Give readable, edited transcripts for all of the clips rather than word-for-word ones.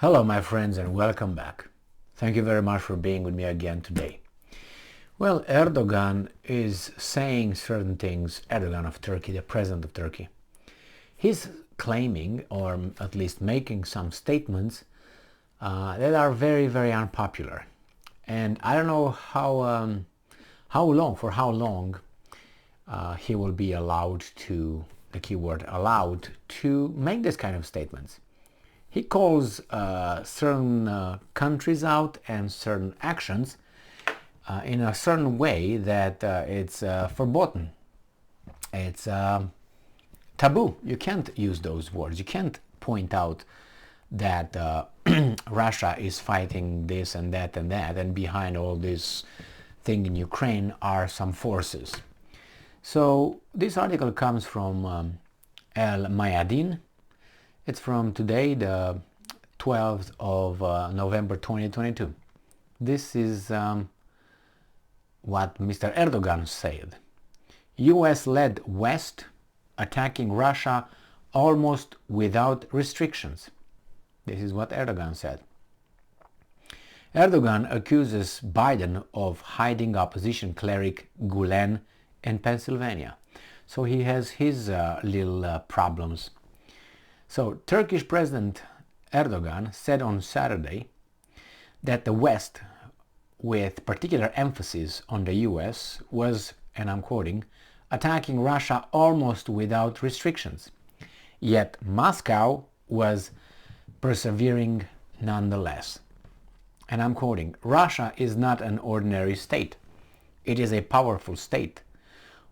Hello my friends and welcome back. Thank you very much for being with me again today. Well, Erdogan is saying certain things, Erdogan of Turkey, the president of Turkey. He's claiming, or at least making some statements that are very, very unpopular. And I don't know for how long he will be allowed to, the keyword allowed, to make this kind of statements. He calls certain countries out and certain actions in a certain way that it's forbidden. It's taboo. You can't use those words. You can't point out that Russia is fighting this and that, and behind all this thing in Ukraine are some forces. So this article comes from El Mayadin. It's from today, the 12th of November 2022. This is what Mr. Erdogan said. US-led West attacking Russia almost without restrictions. This is what Erdogan said. Erdogan accuses Biden of hiding opposition cleric Gulen in Pennsylvania. So he has his little problems. So Turkish President Erdogan said on Saturday that the West, with particular emphasis on the US, was, and I'm quoting, attacking Russia almost without restrictions. Yet Moscow was persevering nonetheless. And I'm quoting, Russia is not an ordinary state. It is a powerful state.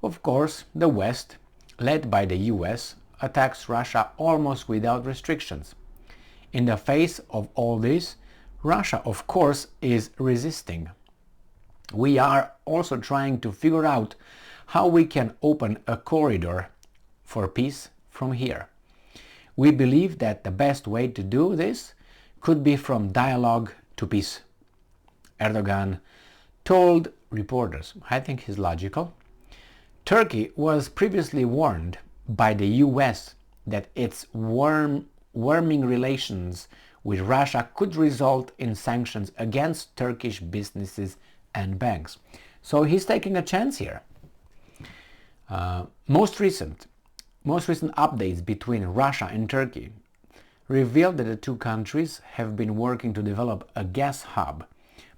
Of course, the West, led by the US, attacks Russia almost without restrictions. In the face of all this, Russia, of course, is resisting. We are also trying to figure out how we can open a corridor for peace from here. We believe that the best way to do this could be from dialogue to peace. Erdogan told reporters, I think he's logical. Turkey was previously warned by the US that its warming relations with Russia could result in sanctions against Turkish businesses and banks. So he's taking a chance here. Most recent updates between Russia and Turkey revealed that the two countries have been working to develop a gas hub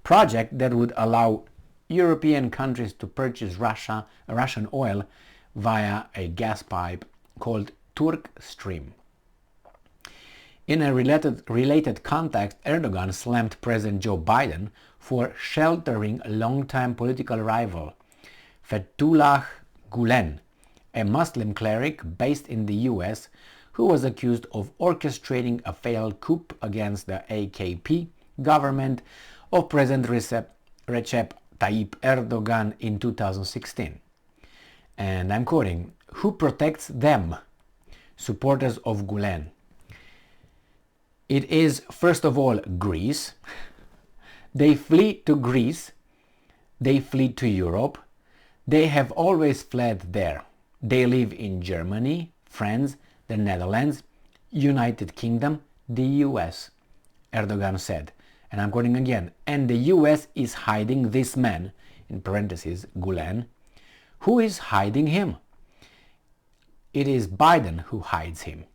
project that would allow European countries to purchase Russian oil via a gas pipe called Turk Stream. In a related context, Erdogan slammed President Joe Biden for sheltering a longtime political rival, Fethullah Gulen, a Muslim cleric based in the US who was accused of orchestrating a failed coup against the AKP government of President Recep Tayyip Erdogan in 2016. And I'm quoting, who protects them? Supporters of Gulen. It is, first of all, Greece. They flee to Greece. They flee to Europe. They have always fled there. They live in Germany, France, the Netherlands, United Kingdom, the US, Erdogan said. And I'm quoting again, and the US is hiding this man, in parentheses, Gulen. Who is hiding him? It is Biden who hides him.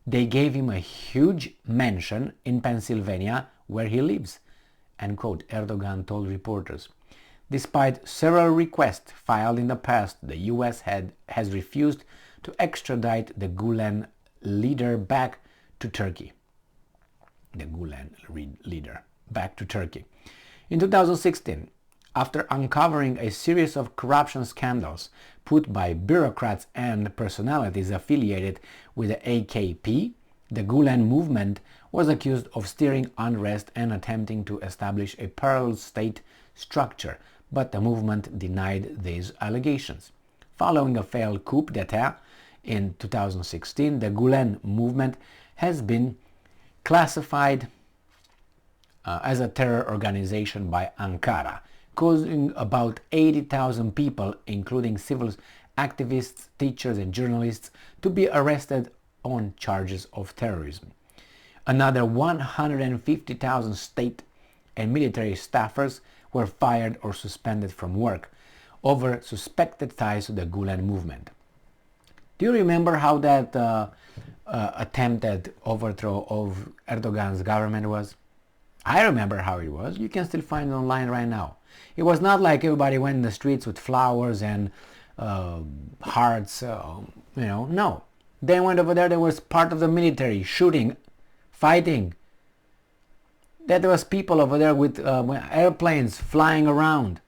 They gave him a huge mansion in Pennsylvania where he lives, end quote, Erdogan told reporters. Despite several requests filed in the past, the US has refused to extradite the Gulen leader back to Turkey. The Gulen leader back to Turkey. In 2016, after uncovering a series of corruption scandals put by bureaucrats and personalities affiliated with the AKP, the Gulen movement was accused of stirring unrest and attempting to establish a parallel state structure, but the movement denied these allegations. Following a failed coup d'etat in 2016, the Gulen movement has been classified as a terror organization by Ankara, causing about 80,000 people, including civil activists, teachers and journalists, to be arrested on charges of terrorism. Another 150,000 state and military staffers were fired or suspended from work over suspected ties to the Gulen movement. Do you remember how that attempted overthrow of Erdogan's government was? I remember how it was. You can still find it online right now. It was not like everybody went in the streets with flowers and hearts, no. They went over there, they was part of the military, shooting, fighting. There was people over there with airplanes flying around.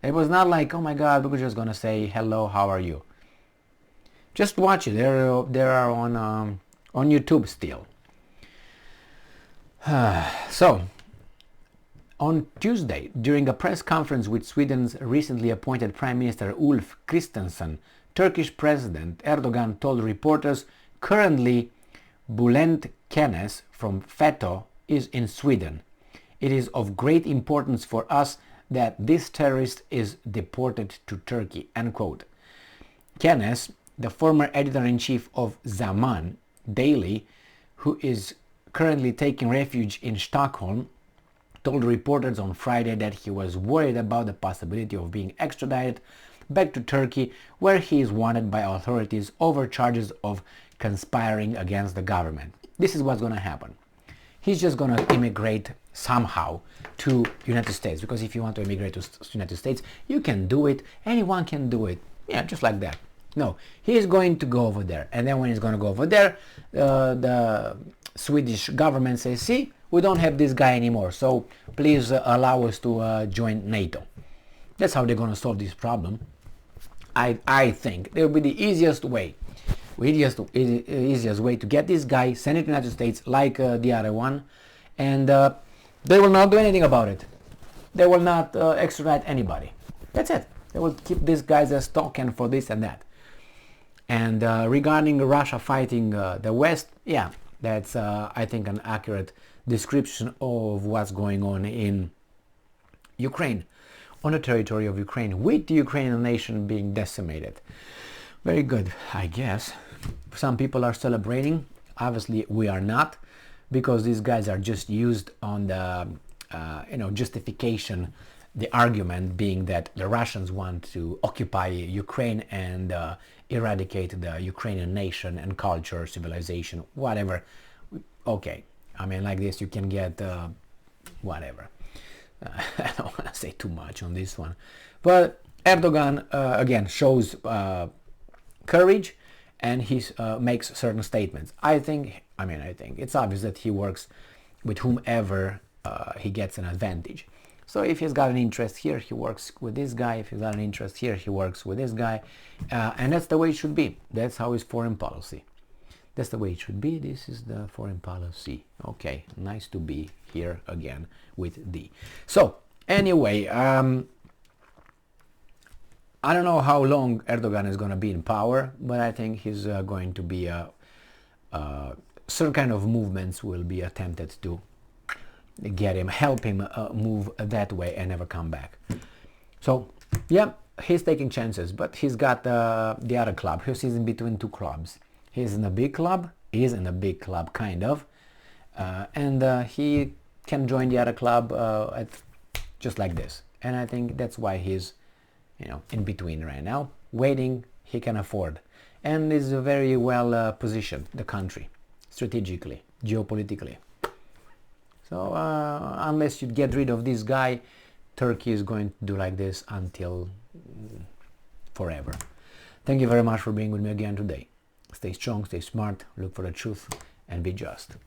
It was not like, oh my God, we're just going to say, hello, how are you? Just watch it. They are on YouTube still. So, on Tuesday, during a press conference with Sweden's recently appointed Prime Minister Ulf Kristersson, Turkish President Erdogan told reporters currently Bülent Kenes from FETÖ is in Sweden. It is of great importance for us that this terrorist is deported to Turkey, end quote. Kenes, the former editor-in-chief of Zaman Daily, who is currently taking refuge in Stockholm, told reporters on Friday that he was worried about the possibility of being extradited back to Turkey, where he is wanted by authorities over charges of conspiring against the government. This is what's going to happen. He's just going to immigrate somehow to United States, because if you want to immigrate to United States, you can do it. Anyone can do it. Yeah, just like that. No, he is going to go over there, and then when he's going to go over there, the Swedish government says, see, we don't have this guy anymore, so please allow us to join NATO. That's how they're going to solve this problem. I think it will be the easiest way. Easiest way to get this guy, send it to the United States like the other one, and they will not do anything about it. They will not extradite anybody. That's it. They will keep these guys as token for this and that. And regarding Russia fighting the West, yeah, that's I think an accurate description of what's going on in Ukraine, on the territory of Ukraine, with the Ukrainian nation being decimated. Very good, I guess. Some people are celebrating. Obviously, we are not, because these guys are just used on the justification, the argument being that the Russians want to occupy Ukraine and eradicate the Ukrainian nation and culture, civilization, whatever. Okay, I mean, like this you can get whatever. I don't want to say too much on this one, but Erdogan again shows courage, and he makes certain statements. I think it's obvious that he works with whomever he gets an advantage. So if he's got an interest here, he works with this guy. If he's got an interest here, he works with this guy. And that's the way it should be. That's how his foreign policy. That's the way it should be. This is the foreign policy. Okay, nice to be here again with D. So, anyway, I don't know how long Erdogan is going to be in power, but I think he's going to be certain kind of movements will be attempted to get him, help him move that way and never come back. So, yeah, he's taking chances, but he's got the other club. He's in between two clubs. He's in a big club, kind of, and he can join the other club just like this. And I think that's why he's, in between right now, waiting. He can afford, and is very well positioned, the country, strategically, geopolitically. So unless you get rid of this guy, Turkey is going to do like this until forever. Thank you very much for being with me again today. Stay strong, stay smart, look for the truth, and be just.